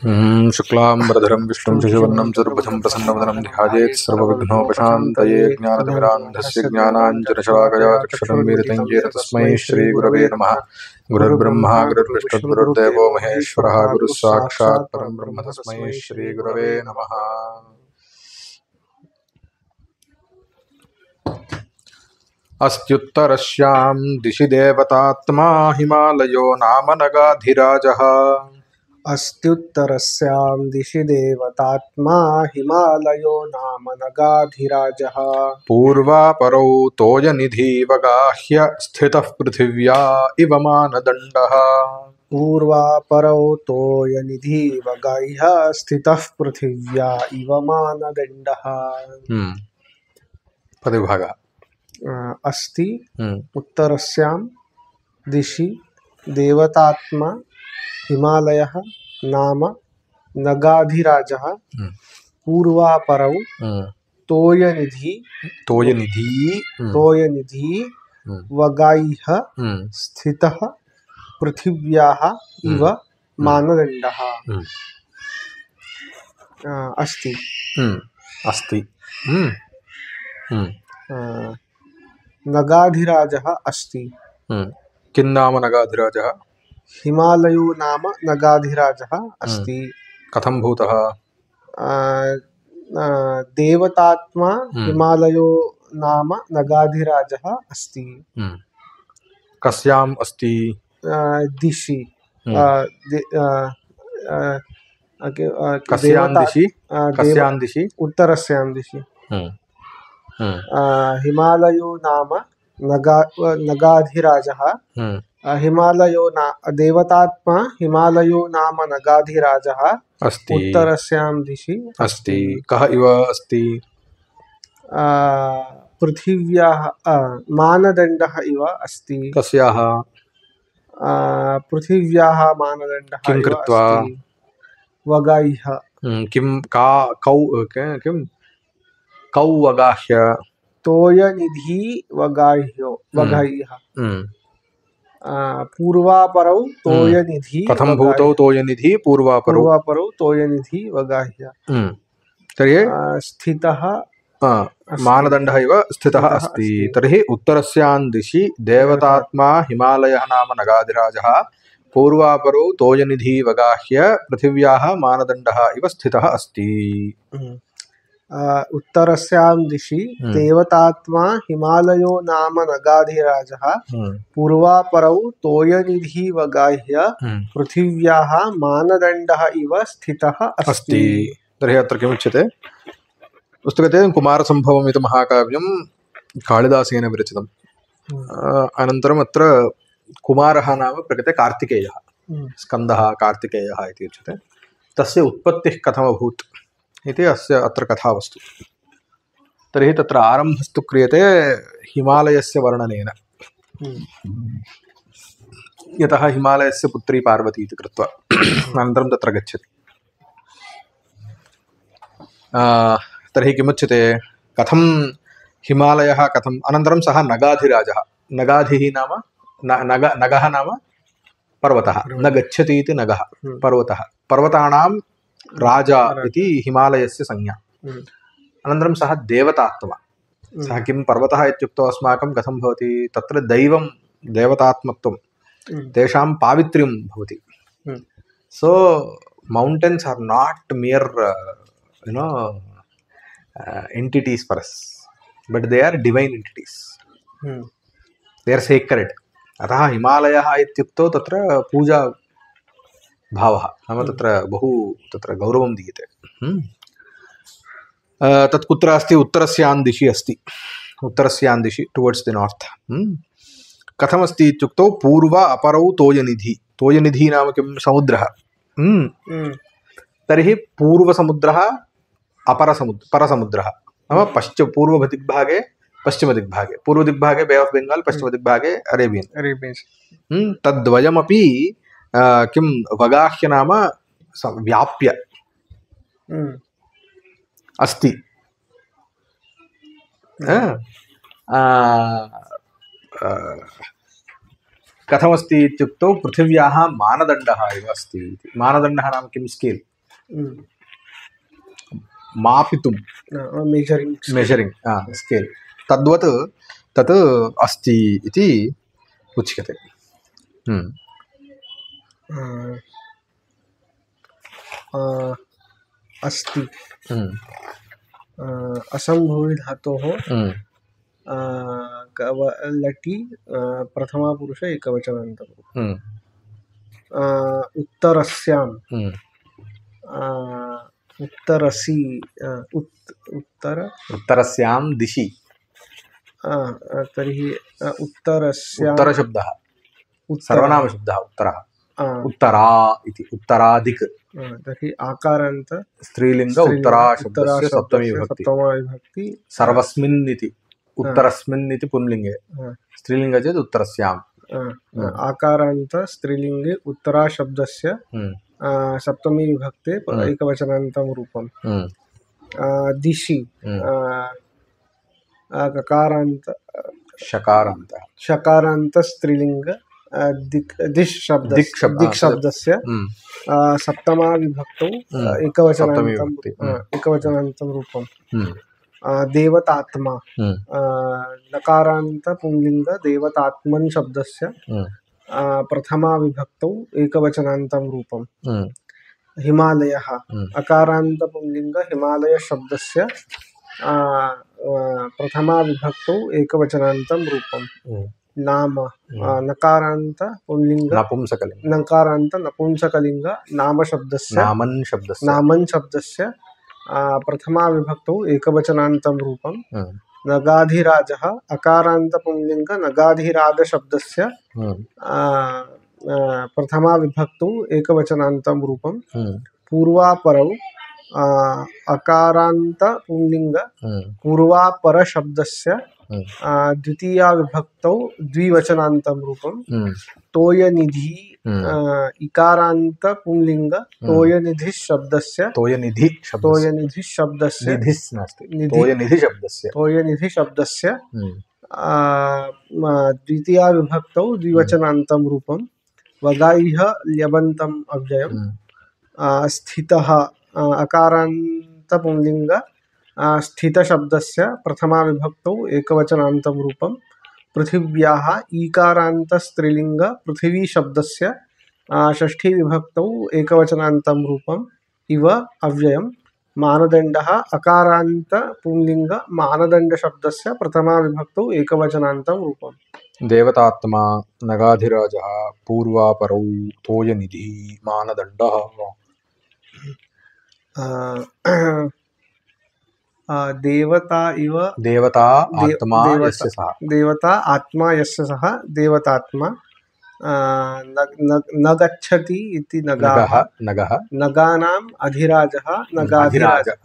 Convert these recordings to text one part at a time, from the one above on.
शुक्लाम्बरधरं विष्णुं शशिवर्णं चतुर्भुजं प्रसन्नवदनं ध्यायेत् सर्वविघ्नोपशान्तये ज्ञानतिमिरान्धस्य ज्ञानाञ्जनशलाकया चक्षुरुन्मीलितं येन तस्मै श्रीगुरवे नमः। गुरुर्ब्रह्मा गुरुर्विष्णुर्गुरुर्देवो महेश्वरः गुरुः साक्षात् परं ब्रह्म तस्मै श्रीगुरवे नमः। अस्त्युत्तरस्यां दिशि देवतात्मा हिमालयो नाम नगाधिराजः। अस्त्युत्तरस्यां दिशि देवतात्मा हिमालयो नाम नगाधिराजः। पूर्वापरौ तोयनिधिवगाह्य स्थितः पृथिव्या इव मानदण्डः। पूर्वापरौ तोयनिधिवगाह्य स्थितः पृथिव्या इव मानदण्डः। पदविभाग अस्ति उत्तरस्यां दिशि देवतात्मा हिमालयः नाम नगाधिराजः। पूर्वापरौ तोयनिधि वगाह्य स्थितः पृथिव्याः इव मानदण्डः। अस्ति नगाधिराजः अस्ति। किं नाम नगाधिराजः? हिमालयो नाम नगाधिराजः अस्ति। कथं भूतः? देवतात्मा हिमालयो नाम नगाधिराजः अस्ति। कस्याम् अस्ति? दिशि कस्यां दिशि? उत्तरस्यां दिशि। हिमालयो नाम नगाधिराजः। हिमालयो देवतात्मा हिमालयो नाम नगाधिराजः अस्ति। उत्तरस्यां दिशि अस्ति। कः इव अस्ति? पृथिव्याः मानदण्डः इव अस्ति। कस्याः? पृथिव्याः मानदण्डः किं कृत्वा? वगाह्य। किं कौ वगाह्य? तोयनिधि वगाह्य। पूर्वापरौ तोयनिधि। कथं भूतौ तोयनिधि? पूर्वापरौ तोयनिधि वगाह्य। तर्हि स्थितः मानदण्डः इव स्थितः अस्ति। तर्हि उत्तरस्यां दिशि देवतात्मा हिमालयः नाम नगाधिराजः पूर्वापरौ तोयनिधि वगाह्य पृथिव्याः मानदण्डः इव स्थितः अस्ति। उत्तरस्यां दिशि देवतात्मा हिमालयो नाम नगाधिराजः पूर्वापरौ तोयनिधि वगाह्य पृथिव्याः मानदण्डः इव स्थितः अस्ति। तर्हि अत्र किमुच्यते? पुस्तकते कुमारसम्भवम् इति महाकाव्यं कालिदासेन विरचितम्। अनन्तरम् अत्र कुमारः नाम प्रकृते कार्तिकेयः, स्कन्दः कार्तिकेयः इति उच्यते। तस्य उत्पत्तिः कथमभूत् इति अस्य अत्र कथावस्तु। तर्हि तत्र आरम्भस्तु क्रियते हिमालयस्य वर्णनेन। यतः हिमालयस्य पुत्री पार्वती इति कृत्वा अनन्तरं तत्र गच्छति। तर्हि किमुच्यते? कथं हिमालयः कथम्? अनन्तरं सः नगाधिराजः। नगाधिः नाम नगः नाम पर्वतः। न गच्छति इति नगः पर्वतः। पर्वतानां राजा इति हिमालयस्य संज्ञा। अनन्तरं सः देवतात्मा। सः किं पर्वतः इत्युक्तौ अस्माकं कथं भवति? तत्र दैवं देवतात्मत्वं तेषां पावित्र्यं भवति। So mountains are not mere entities for us, but they are divine entities. They are sacred. अतः हिमालयः इत्युक्तौ तत्र पूजा भावः नाम तत्र बहु तत्र गौरवं दीयते। तत् कुत्र अस्ति? उत्तरस्यां दिशि अस्ति। उत्तरस्यां दिशि टुवर्ड्स् द नार्थ। कथमस्ति इत्युक्तौ पूर्व अपरौ तोयनिधि। तोयनिधि नाम किं? समुद्रः। तर्हि पूर्वसमुद्रः परसमुद्रः नाम पूर्वदिग्भागे पश्चिमदिग्भागे। पूर्वदिग्भागे बे आफ् बेङ्गाल्, पश्चिमदिग्भागे अरेबियन्। तद्वयमपि किं वगाह्य नाम व्याप्य अस्ति। कथमस्ति इत्युक्तौ पृथिव्याः मानदण्डः इव अस्ति। मानदण्डः नाम किं? स्केल्। मापितुं मेजरिंग स्केल तद्वत् तत् अस्ति इति उच्यते। अस्ति असंभवी धातोः लटि प्रथमा पुरुष एकवचनान्तम्। उत्तरस्याम् उत्तरसि उत्तरस्यां दिशि तर्हि उत्तरस्याम् उत्तरशब्दः सर्वनामशब्दः उत्तरः उत्तरा इति उत्तरादिक् तर्हि आकारान्त स्त्रीलिंग उत्तरा शब्दस्य सप्तमी विभक्ति सर्वस्मिन् इति उत्तरस्मिन् इति पुंलिङ्गे स्त्रीलिंग चेत् उत्तरस्याम् आकारान्त स्त्रीलिंगे उत्तरा शब्दस्य सप्तमी विभक्ते एकवचनान्तं रूपम्। दिशि ककारान्त शकारान्त स्त्रीलिंग दिक् शब्दस्य सप्तमा विभक्तौ एकवचनान्तं रूपम्। देवतात्मा नकारान्त पुंलिंग देवतात्मन् शब्दस्य प्रथमा विभक्तौ एकवचनान्तं रूपम्। हिमालयः अकारान्त पुंलिंग हिमालय शब्दस्य प्रथमा विभक्तौ एकवचनान्तं रूपम्। नाम नकारान्त पुंलिंग नकारान्त नपुंसकलिंग नाम शब्दस्य नामन् शब्दस्य प्रथमा विभक्तौ एकवचनान्तं रूपम्। नगाधिराजः अकारान्त पुंलिंग नगाधिराज शब्दस्य प्रथमा विभक्तौ एकवचनान्तं रूपम्। पूर्वापरौ अकारान्त पुंलिंग पूर्वापर शब्दस्य द्वितीया विभक्तौ द्विवचनान्तं रूपम्। तोयनिधि इकारान्त पुंलिंग तोयनिधि शब्दस्य तोयनिधि शब्दस्य द्वितीया विभक्तौ द्विवचनान्तं रूपम्। वगाइह ल्यबन्तम् अव्ययम्। स्थितः अकारान्त पुंलिंग स्थित शब्दस्य प्रथमा विभक्तौ एकवचनान्तं रूपम्। पृथिव्याः ईकारान्त स्त्रीलिंग पृथिवी शब्दस्य षष्ठी विभक्तौ एकवचनान्तं रूपम्। इव अव्ययम्। मानदण्डः अकारान्त पुंलिंग मानदण्ड शब्दस्य प्रथमा विभक्तौ एकवचनान्तं रूपम्। देवतात्मा नगाधिराजः पूर्वापरौ तोयनिधि मानदण्डः। देवता इव देवता आत्मा यस्य सः देवता आत्मा यस्य सः देवतात्मा। न गच्छति इति नगाः नगानाम् अधिराजः नगाधिराजः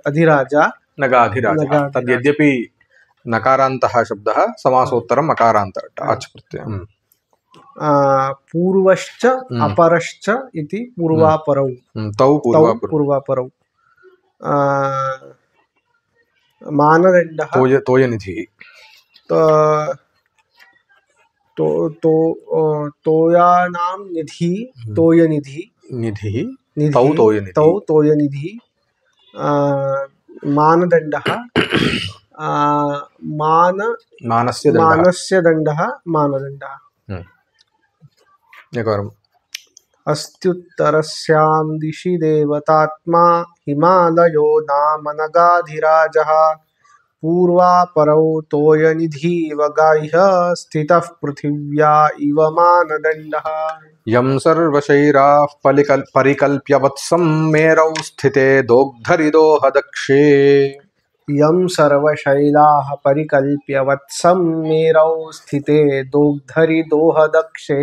अधिराजा नगाधिराजः। तद् यद्यपि नकारान्तः शब्दः समासोत्तरम् अकारान्त अच् प्रत्ययः। पूर्वश्च अपरश्च इति पूर्वापरौ तौ पूर्वापरौ। मानदण्डः तोयनिधिः तोयानां निधि तोयनिधि तौ तोयनिधि। मानदण्डः मानस्य दण्डः मानदण्डः। अस्त्युत्तरस्यां दिशि देवतात्मा हिमालयो नाम नगाधिराजः। पूर्वापरौ तोयनिधिव गाह्य स्थितः पृथिव्या इव मानदण्डः। यं सर्वशैराः परिकल्प्य वत्सं मेरौ स्थिते दोग्धरिदोहदक्षे। यं सर्वशैलाः परिकल्प्य वत्सं मेरौ स्थिते दोग्धरिदोहदक्षे।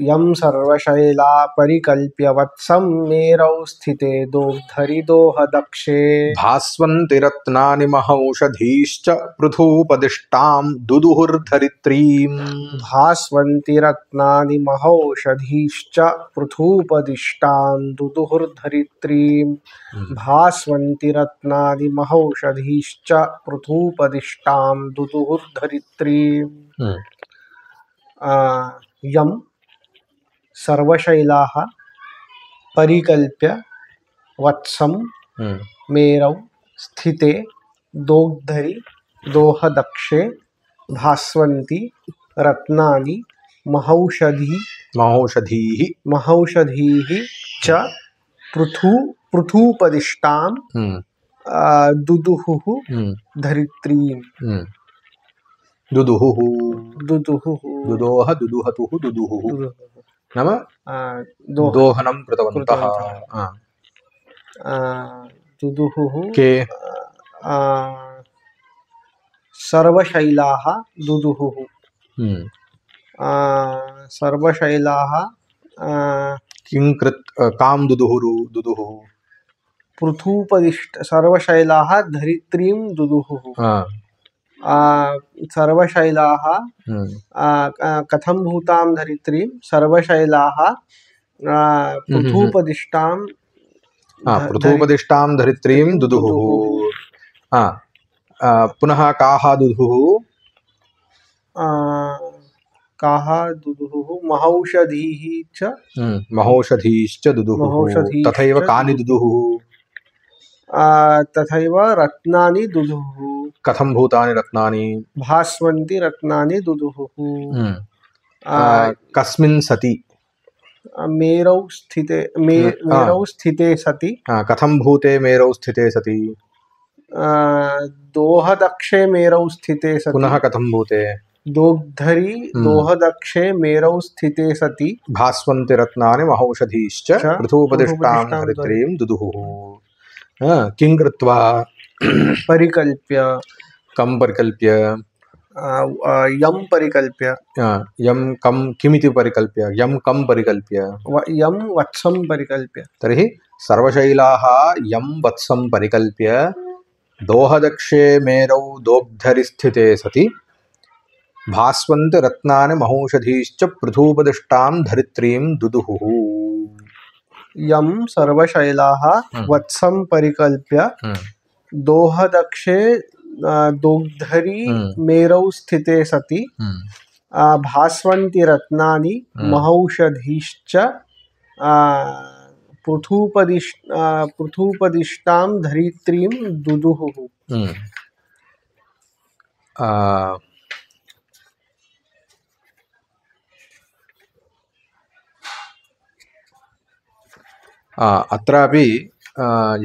यं सर्वशैला परिकल्प्य वत्सं मेरौ स्थिते दोग्धरिदोहदक्षे। भास्वन्ति रत्नानि महौषधीश्च पृथूपदिष्टां दुदुहुर्धरित्रीम्। भास्वन्ति रत्नानि महौषधीश्च पृथूपदिष्टां दुदुहुर्धरित्रीम्। भास्वन्ति रत्नानि महौषधीश्च पृथूपदिष्टां दुदुहुर्धरित्रीम्। यम सर्वशैलाः परिकल्प्य वत्सं मेरौ स्थिते दोग्धरि दोहदक्षे भास्वन्ति रत्नानि महौषधीः च पृथूपदिष्टां दुदुहुः धरित्रीम्। दुदुहुः दुदुहुः दुदोह दुदुहतुः दुदुहुः नाम दोहनं कृतवन्तः। दुदुहुः के सर्वशैलाः दुदुहुः सर्वशैलाः किं कां दुदुहुरु दुदुहुः पृथूपदिष्ट सर्वशैलाः धरित्रीं दुदुहुः। सर्वशैलाः कथं भूतां धरित्रीं सर्वशैलाः पृथूपदिष्टां पृथूपदिष्टां धरित्रीं दुदुहुः। पुनः काः दुदुहुः काः दुदुहुः महौषधीः च महौषधीश्च दुदुहुः। तथैव कानि दुदुहुः तथैव रत्नानि दुदुहुः। कथं भूतानि रत्नानि भास्वन्ति रत्नानि दुदुहुः। कस्मिन् सति मेरौ स्थिते सति कथं भूते मेरौ स्थिते सति दोहदक्षे मेरौ स्थिते सति पुनः कथं भूते दोग्धरि दोहदक्षे मेरौ स्थिते सति भास्वन्ति रत्नानि महौषधीश्च पृथूपदिष्टां धरित्रीं दुदुहुः। किं कृत्वा परिकल्प्य कं परिकल्प्य यम परिकल्प्य यम कम किमिति परिकल्प्य यम कम परिकल्प्य यम वत्सं परिकल्प्य। तर्हि सर्वशैलाः यम वत्सं परिकल्प्य दोहदक्षे मेरौ दोग्धरिस्थिते सति भास्वन्ति रत्नानि महौषधीश्च पृथूपदिष्टां धरित्रीं दुदुहुः। यम सर्वशैलाः वत्सं परिकल्प्य दोहदक्षे दोग्धरि मेरौ स्थिते सति भास्वन्ति रत्नानि महौषधीश्च पृथूपदिष्टां धरित्रीं दुदुहुः। अत्रापि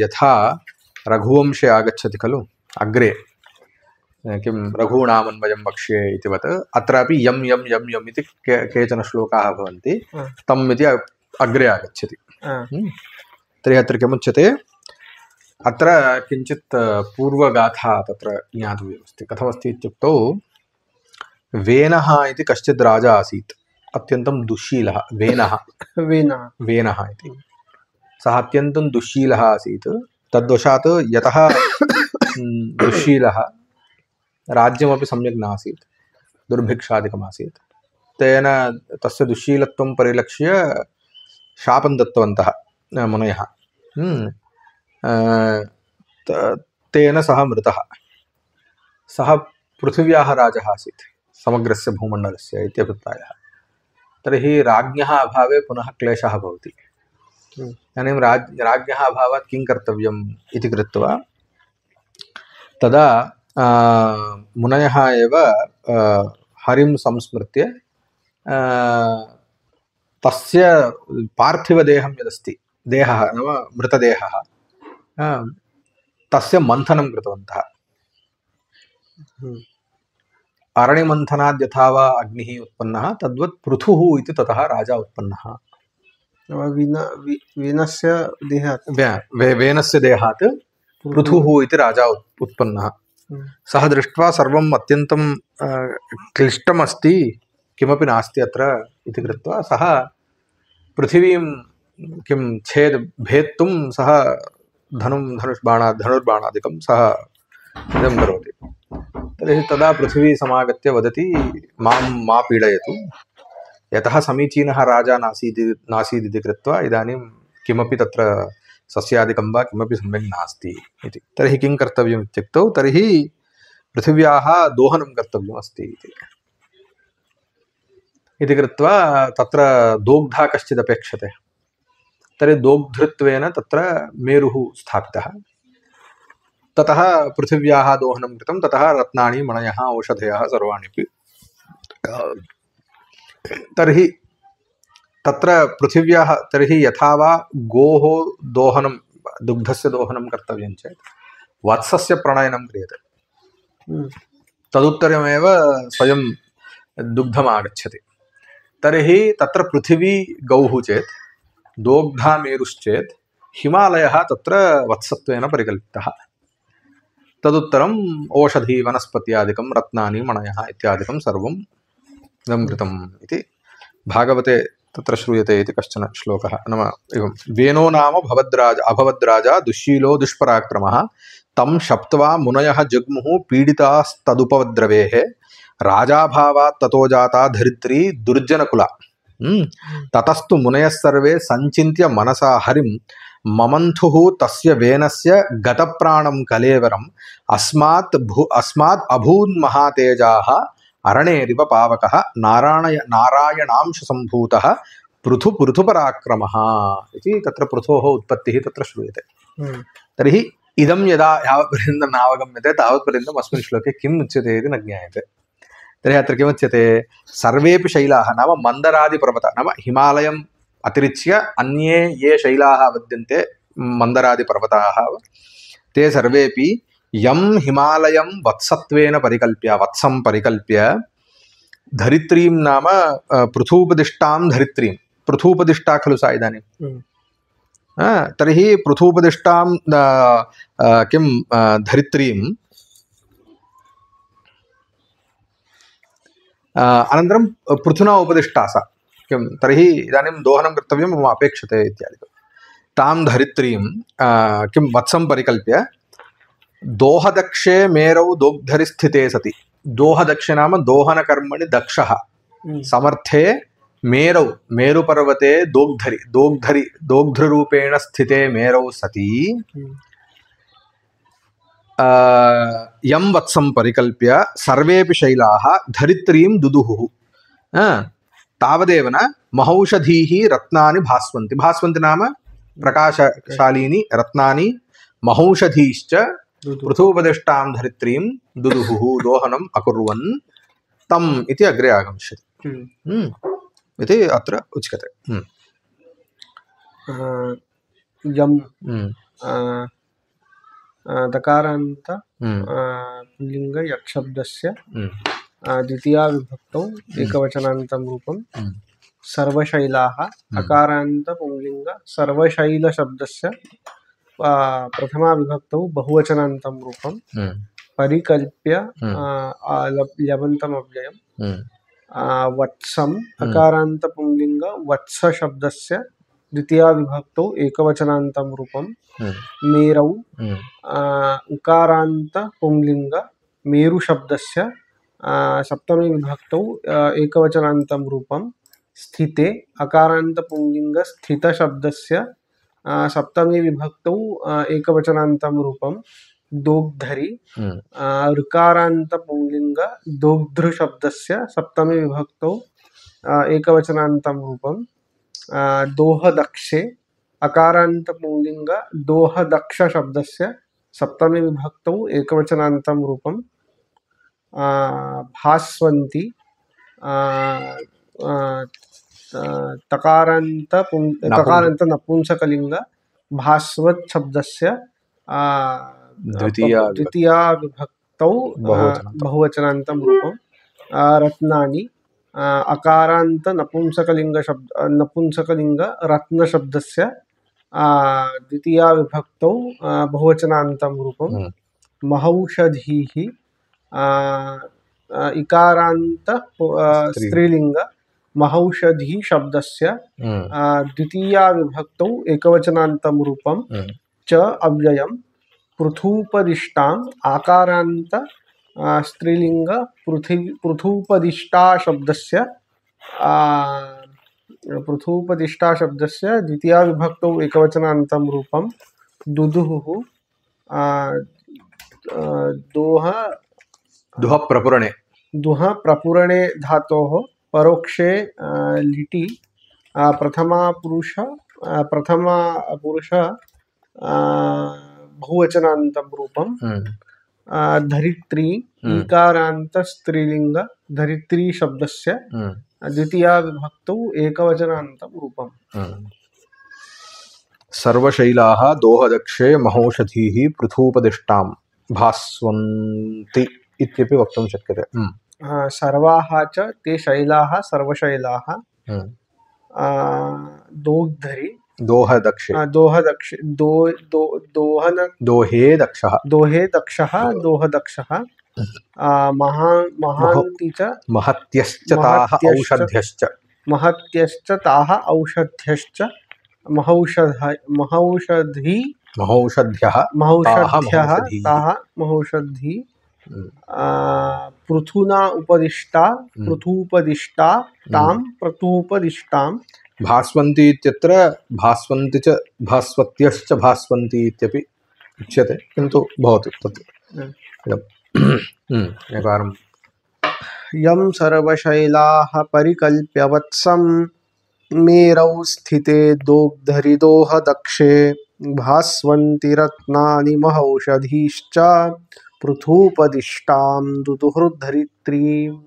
यथा रघुवंशे आगच्छति खलु अग्रे किं रघूणामन्वयं वक्ष्ये इतिवत् अत्रापि यं यं यं यम् इति केचन श्लोकाः भवन्ति तम् इति अग्रे आगच्छति। तर्हि अत्र किमुच्यते अत्र किञ्चित् पूर्वगाथा तत्र ज्ञातव्यमस्ति। कथमस्ति इत्युक्तौ वेनः इति कश्चित् राजा आसीत् अत्यन्तं दुःशीलः। वेनः इति सः अत्यन्तं दुःशीलः आसीत्। तद्वशात् यतः दुःशीलः राज्यमपि सम्यक् नासीत् दुर्भिक्षादिकमासीत् तेन तस्य दुःशीलत्वं परिलक्ष्य शापं दत्तवन्तः मुनयः। तेन सः मृतः। सः पृथिव्याः राजः आसीत् समग्रस्य भूमण्डलस्य इत्यभिप्रायः। तर्हि राज्ञः अभावे पुनः क्लेशः भवति। इदानीं राज्ञः अभावात् किं कर्तव्यम् इति कृत्वा तदा मुनयः एव हरिं संस्मृत्य तस्य पार्थिवदेहं यदस्ति देहः नाम मृतदेहः तस्य मन्थनं कृतवन्तः। अरणिमन्थनाद् यथा वा अग्निः उत्पन्नः तद्वत् पृथुः इति ततः राजा उत्पन्नः। वेनस्य देहात् पृथुः इति राजा उत्पन्नः। सः दृष्ट्वा सर्वम् अत्यन्तं क्लिष्टमस्ति किमपि नास्ति अत्र इति कृत्वा सः पृथिवीं किं भेत्तुं सः धनुर्बाणादिकं सः इदं करोति। तर्हि तदा पृथिवी समागत्य वदति मा पीडयतु यतः समीचीनः राजा नासीदिति कृत्वा इदानीं किमपि तत्र सस्यादिकं वा किमपि सम्यक् नास्ति इति। तर्हि किं कर्तव्यम् इत्युक्तौ तर्हि पृथिव्याः दोहनं कर्तव्यमस्ति इति। इति कृत्वा तत्र दोग्धा कश्चित् अपेक्षते। तर्हि दोग्धृत्वेन तत्र मेरुः स्थापितः। ततः पृथिव्याः दोहनं कृतं, ततः रत्नानि मणयः औषधयः सर्वाण्यपि। तर्हि तत्र पृथिव्याः, तर्हि यथा वा गोः दोहनं, दुग्धस्य दोहनं कर्तव्यं चेत् वत्सस्य प्रणयनं क्रियते, तदुत्तरमेव स्वयं दुग्धम् आगच्छति। तर्हि तत्र पृथिवी गौः चेत्, दोग्धा मेरुश्चेत्, हिमालयः तत्र वत्सत्वेन परिकल्पितः। तदुत्तरम् ओषधी वनस्पत्यादिकं रत्नानि मणयः इत्यादिकं सर्वं गमृतम् इति भागवते तत्र श्रूयते इति कश्चन श्लोकः। नाम एवं, वेनो नाम अभवद्राजा दुःशीलो दुष्पराक्रमः तं शप्त्वा मुनयः जग्मुः पीडितास्तदुपद्रवेः राजाभावात् ततो जाता धरित्री दुर्जनकुला। ततस्तु मुनयः सर्वे संचिन्त्य मनसा हरिं ममन्थुः तस्य वेनस्य गतप्राणं कलेवरम् अस्मात् अभून्महातेजाः अरणेरिव पावकः नारायणांश सम्भूतः पृथुपराक्रमः इति तत्र पृथोः उत्पत्तिः तत्र श्रूयते। तर्हि इदं यदा यावत्पर्यन्तं नावगम्यते तावत्पर्यन्तम् अस्मिन् श्लोके किम् उच्यते इति न ज्ञायते। तर्हि अत्र किमुच्यते, सर्वेपि शैलाः नाम मन्दरादिपर्वताः, नाम हिमालयम् अतिरिच्य अन्ये ये शैलाः विद्यन्ते मन्दरादिपर्वताः, ते सर्वेपि यं हिमालयं वत्सत्वेन परिकल्प्य, वत्सं परिकल्प्य, धरित्रीं नाम पृथूपदिष्टां धरित्रीं, पृथूपदिष्टा खलु सा इदानीं, तर्हि पृथूपदिष्टां किं धरित्रीं, अनन्तरं पृथुना उपदिष्टा सा किं, तर्हि इदानीं दोहनं कर्तव्यं मम अपेक्षते इत्यादिकं, तां धरित्रीं किं वत्सं परिकल्प्य दोहदक्षे मेरौ दोग्धरिस्थिते सति, दोहदक्षे नाम दोहनकर्मणि दक्षः, समर्थे मेरौ मेरुपर्वते दोग्धृरूपेण स्थिते मेरौ सति यं वत्सं परिकल्प्य सर्वेपि शैलाः धरित्रीं दुदुहुः। तावदेव न महौषधीः रत्नानि भास्वन्ति, भास्वन्ति नाम प्रकाशशालीनि रत्नानि, महौषधीश्च पृथूपदिष्टां धरित्रीं दुदुहुः दोहनम् अकुर्वन् तम् इति अग्रे आगमिष्यति इति अत्र उच्यते। यं दकारान्त लिंग यक्षब्दस्य द्वितीया विभक्तौ एकवचनान्तं रूपं सर्वशैलाः, अकारान्त पुंलिंग सर्वशैलशब्दस्य प्रथमा विभक्तौ बहुवचनान्तं रूपं परिकल्प्य लबन्तमव्ययम् वत्सम्, अकारान्त पुंलिंग वत्स शब्दस्य द्वितीया विभक्तौ एकवचनान्तं रूपं मेरौ, उकारान्त पुंलिंग मेरु शब्दस्य सप्तमी विभक्तौ एकवचनान्तं रूपं स्थिते, अकारान्त पुंलिंग स्थित शब्दस्य सप्तमी विभक्तौ एकवचनान्तं रूपं दोग्धरि, ऋकारान्त पुंलिंग दोग्धृ शब्दस्य सप्तमी विभक्तौ एकवचनान्तं रूपं दोहदक्षे, अकारान्त पुंलिंग दोहदक्ष शब्दस्य सप्तमी विभक्तौ एकवचनान्तं रूपं भास्वन्ति, तकारान्त नपुंसकलिंग भास्वत् शब्दस्य द्वितीया विभक्तौ बहुवचनान्तं रूपं रत्नानि, अकारान्त नपुंसकलिंग रत्न शब्दस्य द्वितीया विभक्तौ बहुवचनान्तं रूपं महौषधीः, इकारान्त स्त्रीलिंग महौषधी शब्दस्य द्वितीया विभक्तौ एकवचनान्तं रूपं च अव्ययम् पृथूपदिष्टाम्, आकारान्त स्त्रीलिंग पृथूपदिष्टा शब्दस्य द्वितीया विभक्तौ एकवचनान्तं रूपं दुदुहुः दुह प्रपुरणे धातोः परोक्षे लिटि प्रथमा पुरुष बहुवचनान्तं रूपं धरित्री ईकारान्त स्त्रीलिंग धरित्री शब्दस्य द्वितीया विभक्तौ एकवचनान्तं रूपम् सर्वशैलाः दोहदक्षे महौषधीः पृथूपदिष्टां भास्वन्ति इत्यपि वक्तुं शक्यते। सर्वाः च ते शैलाः सर्वशैलाः दोग्धरि दोहदक्षे दोहदक्ष दो दो दोहन दोहे दक्षः दोहदक्षः महान्ति च महत्यश्च ताः औषध्यश्च ताः औषध्यश्च महौषध्यः ताः महौषधी पृथुना उपदिष्टा पृथूपदिष्टा तां पृथूपदिष्टां भास्वन्ति इत्यत्र भास्वन्ति च भास्वत्यश्च भास्वन्ति इत्यपि उच्यते, किन्तु भवतु तत् एकवारं यं सर्वशैलाः परिकल्प्य वत्सं मेरौ स्थिते दोग्धरिदोहदक्षे भास्वन्ति रत्नानि महौषधीश्च पृथूपदिष्टां दुदुहृद्धरित्रीम्।